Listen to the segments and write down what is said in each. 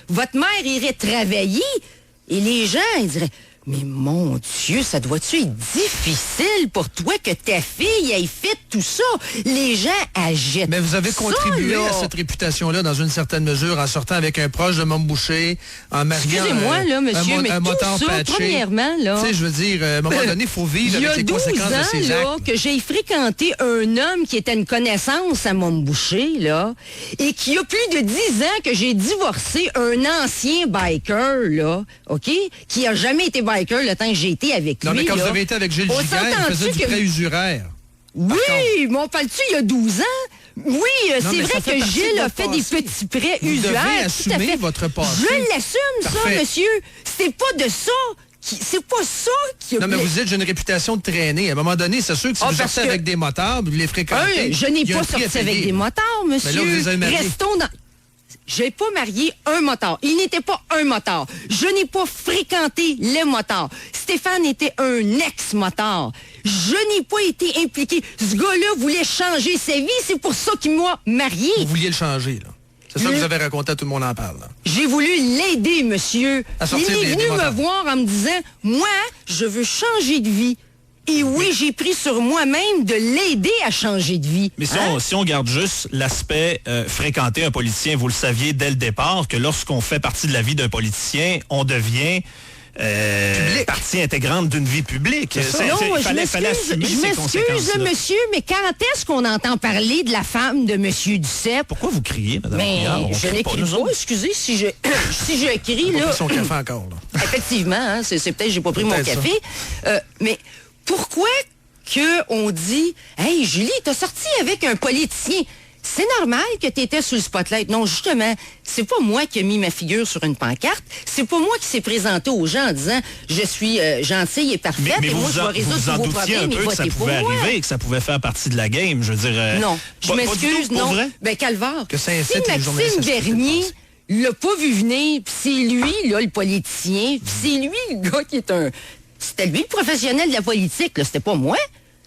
Votre mère irait travailler et les gens, ils diraient... Mais mon Dieu, ça doit-tu être difficile pour toi que ta fille ait fait tout ça? Les gens agitent. Mais vous avez contribué ça, à cette réputation-là dans une certaine mesure en sortant avec un proche de Mme Boucher, en mariant excusez-moi, là, monsieur, mais un tout motard ça, patché. premièrement, là... Tu sais, je veux dire, à un moment donné, il faut vivre avec les conséquences de ses actes. Il y a 12 ans, là, que j'ai fréquenté un homme qui était une connaissance à Mme Boucher, là, et qui a plus de 10 ans que j'ai divorcé un ancien biker, là, OK? Qui a jamais été biker le temps que j'ai été avec lui. Non, mais quand là, vous avez été avec Gilles Giguère, il faisait du prêt usuraire. Oui, mais on parle-tu il y a 12 ans? Oui, c'est vrai que Gilles a fait des petits prêts usuraires. Vous devez assumer votre passé. Je l'assume, ça, monsieur. C'est pas de ça. C'est pas ça qui a... Non, mais vous dites, j'ai une réputation de traîner. À un moment donné, c'est sûr que si vous sortez avec des motards, vous les fréquentez... je n'ai pas sorti avec des motards, monsieur. Mais là, vous les avez mariés. Restons dans... J'ai pas marié un motard. Il n'était pas un motard. Je n'ai pas fréquenté les motards. Stéphane était un ex-motard. Je n'ai pas été impliqué. Ce gars-là voulait changer sa vie. C'est pour ça qu'il m'a marié. Vous vouliez le changer, là. C'est ça que vous avez raconté, tout le monde en parle. Là. J'ai voulu l'aider, monsieur. Il est venu me voir en me disant, moi, je veux changer de vie. Et oui, j'ai pris sur moi-même de l'aider à changer de vie. Mais si on garde juste l'aspect fréquenter un politicien, vous le saviez dès le départ que lorsqu'on fait partie de la vie d'un politicien, on devient partie intégrante d'une vie publique. Je m'excuse, monsieur, mais quand est-ce qu'on entend parler de la femme de monsieur Duceppe? Pourquoi vous criez, madame? Mais je n'écris pas. Excusez, si je crie, là... Pas pris son café encore, là. Effectivement, hein, c'est peut-être que j'ai pas pris mon café. Mais... Pourquoi qu'on dit « Hey, Julie, t'as sorti avec un politicien. C'est normal que t'étais sous le spotlight. » Non, justement, c'est pas moi qui ai mis ma figure sur une pancarte. C'est pas moi qui s'est présenté aux gens en disant « Je suis gentille et parfaite et moi, je vais résoudre tous vos problèmes et votez pour moi. » Ça pouvait arriver, que ça pouvait faire partie de la game. Je veux dire... non, je m'excuse, non. Ben, calvaire. Que ça si Maxime Bernier l'a pas vu venir, puis c'est lui, là, le politicien, puis c'est lui, le gars qui est un... C'était lui le professionnel de la politique, là, c'était pas moi.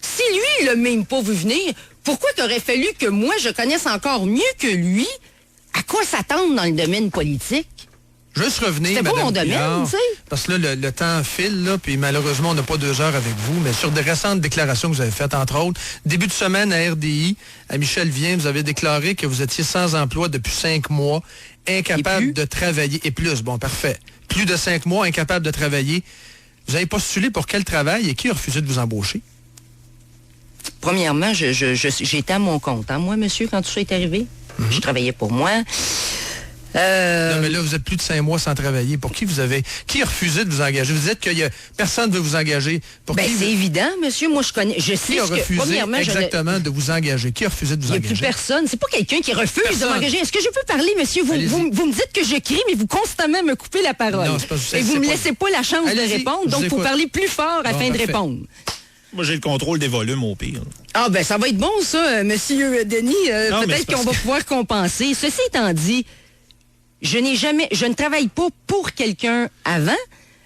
Si lui, il l'a même pas vu venir, pourquoi t'aurais fallu que moi, je connaisse encore mieux que lui à quoi s'attendre dans le domaine politique? Juste revenir, c'était pas mon domaine, tu sais. Parce que là, le temps file, là, puis malheureusement, on n'a pas 2 heures avec vous, mais sur des récentes déclarations que vous avez faites, entre autres, début de semaine à RDI, à Michel Vien, vous avez déclaré que vous étiez sans emploi depuis 5 mois, incapable de travailler, et plus, bon, parfait. Plus de 5 mois, incapable de travailler. Vous avez postulé pour quel travail et qui a refusé de vous embaucher? Premièrement, j'étais à mon compte. Hein, moi, monsieur, quand tout ça est arrivé, je travaillais pour moi. Non, mais là, vous êtes plus de 5 mois sans travailler. Pour qui qui a refusé de vous engager? Vous dites que personne ne veut vous engager. C'est évident, monsieur. Moi, je connais. Je sais qui a refusé exactement de vous engager? Qui a refusé de vous engager? Il n'y a plus personne. C'est pas quelqu'un qui refuse de m'engager. Est-ce que je peux parler, monsieur? Vous me dites que je crie, mais vous constamment me coupez la parole. Non, c'est pas, et vous me laissez pas la chance de répondre. Donc, il faut parler plus fort afin de répondre. Moi, j'ai le contrôle des volumes au pire. Ah, ben, ça va être bon, ça, monsieur Denis. Peut-être qu'on va pouvoir compenser. Ceci étant dit, je ne travaille pas pour quelqu'un avant.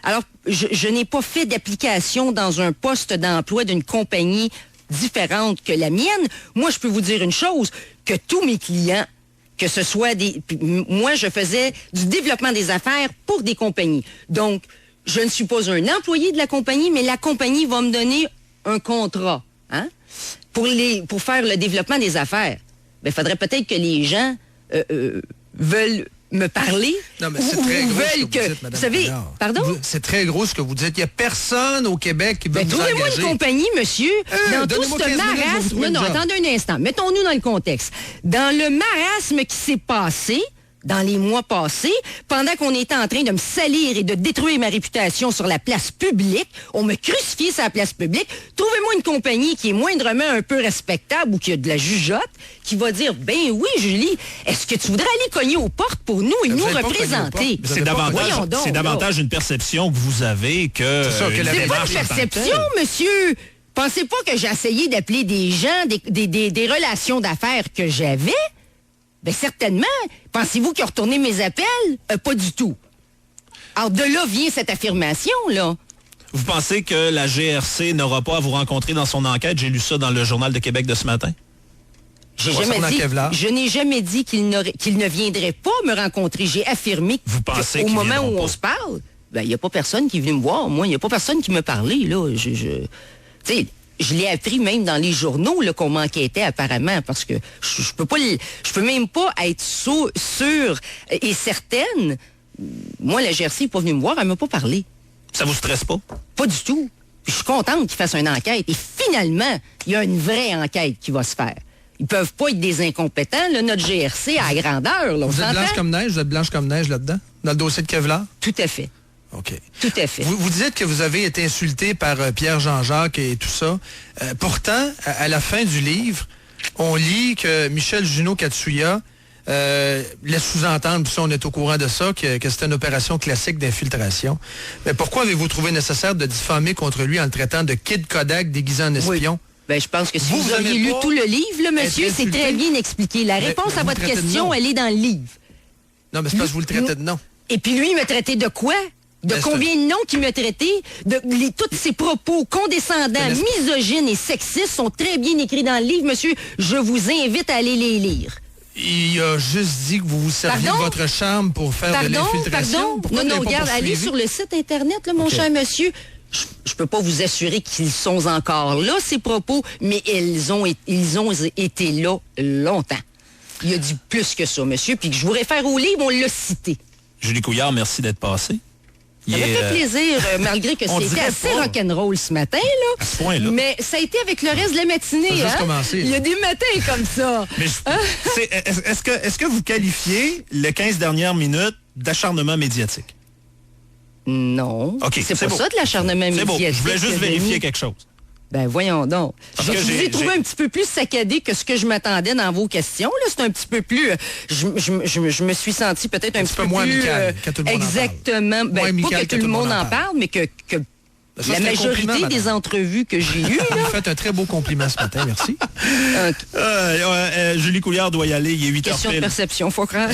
Alors, je n'ai pas fait d'application dans un poste d'emploi d'une compagnie différente que la mienne. Moi, je peux vous dire une chose, que tous mes clients, que ce soit moi, je faisais du développement des affaires pour des compagnies. Donc, je ne suis pas un employé de la compagnie, mais la compagnie va me donner un contrat, hein, pour faire le développement des affaires. Il faudrait peut-être que les gens veulent me parler. Non, mais c'est très gros ce que vous dites, Madame. Vous savez, pardon? C'est très gros ce que vous dites. Il n'y a personne au Québec qui veut vous engager. Trouvez-moi une compagnie, monsieur, dans tout ce marasme. Non, attendez un instant. Mettons-nous dans le contexte. Dans le marasme qui s'est passé, dans les mois passés, pendant qu'on était en train de me salir et de détruire ma réputation sur la place publique, on me crucifiait sur la place publique, trouvez-moi une compagnie qui est moindrement un peu respectable ou qui a de la jugeote, qui va dire, ben oui, Julie, est-ce que tu voudrais aller cogner aux portes pour nous et nous représenter? C'est davantage une perception que vous avez que... C'est pas une perception, monsieur! Pensez pas que j'ai essayé d'appeler des gens, des relations d'affaires que j'avais? Bien, certainement. Pensez-vous qu'il a retourné mes appels? Pas du tout. Alors, de là vient cette affirmation-là. Vous pensez que la GRC n'aura pas à vous rencontrer dans son enquête? J'ai lu ça dans le Journal de Québec de ce matin. Je n'ai jamais dit qu'il ne viendrait pas me rencontrer. J'ai affirmé qu'au moment où on se parle, il n'y a pas personne qui est venu me voir. Moi, il n'y a pas personne qui me parlait. Là. Je l'ai appris même dans les journaux là, qu'on m'enquêtait apparemment parce que je peux même pas être sûre et certaine. Moi, la GRC n'est pas venue me voir, elle m'a pas parlé. Ça vous stresse pas? Pas du tout. Puis je suis contente qu'ils fassent une enquête. Et finalement, il y a une vraie enquête qui va se faire. Ils peuvent pas être des incompétents. Là, notre GRC à grandeur. Là, vous êtes blanche comme neige là-dedans? Dans le dossier de Kevlar? Tout à fait. OK. Tout à fait. Vous dites que vous avez été insulté par Pierre Jean-Jacques et tout ça. Pourtant, à la fin du livre, on lit que Michel Junot-Katsuya laisse sous-entendre, puis ça, on est au courant de ça, que c'était une opération classique d'infiltration. Mais pourquoi avez-vous trouvé nécessaire de diffamer contre lui en le traitant de Kid Kodak déguisé en espion? Oui. Ben, je pense que si vous aviez lu tout le livre, là, monsieur, c'est très bien expliqué. La réponse à votre question, elle est dans le livre. Non, mais c'est parce que vous le traitez de nom. Et puis lui, il me traitait de quoi? De combien de noms qu'il m'a traité? Tous ses propos condescendants, misogynes et sexistes sont très bien écrits dans le livre, monsieur. Je vous invite à aller les lire. Il a juste dit que vous vous serviez de votre charme pour faire de l'infiltration. Non, regarde, allez sur le site Internet, là, mon cher monsieur. Je ne peux pas vous assurer qu'ils sont encore là, ces propos, mais ils ont été là longtemps. Il a dit plus que ça, monsieur. Puis que je vous réfère au livre, on l'a cité. Julie Couillard, merci d'être passée. Ça m'a fait plaisir, malgré que c'était assez rock'n'roll ce matin, là. À ce point-là. Mais ça a été avec le reste de la matinée. Il y a des matins comme ça. Mais est-ce que vous qualifiez les 15 dernières minutes d'acharnement médiatique? Non. Okay, c'est pas ça de l'acharnement médiatique. C'est beau. Je voulais juste vérifier quelque chose. Ben voyons donc. Je vous ai trouvé un petit peu plus saccadé que ce que je m'attendais dans vos questions. Là, c'est un petit peu plus. Je me suis senti peut-être un petit peu moins plus amical, que tout le monde exactement. Ben, pas que tout le monde en parle, mais que ça, la majorité des entrevues que j'ai eues. Vous faites un très beau compliment ce matin, merci. Julie Couillard doit y aller, il est 8h. Question de perception, faut croire.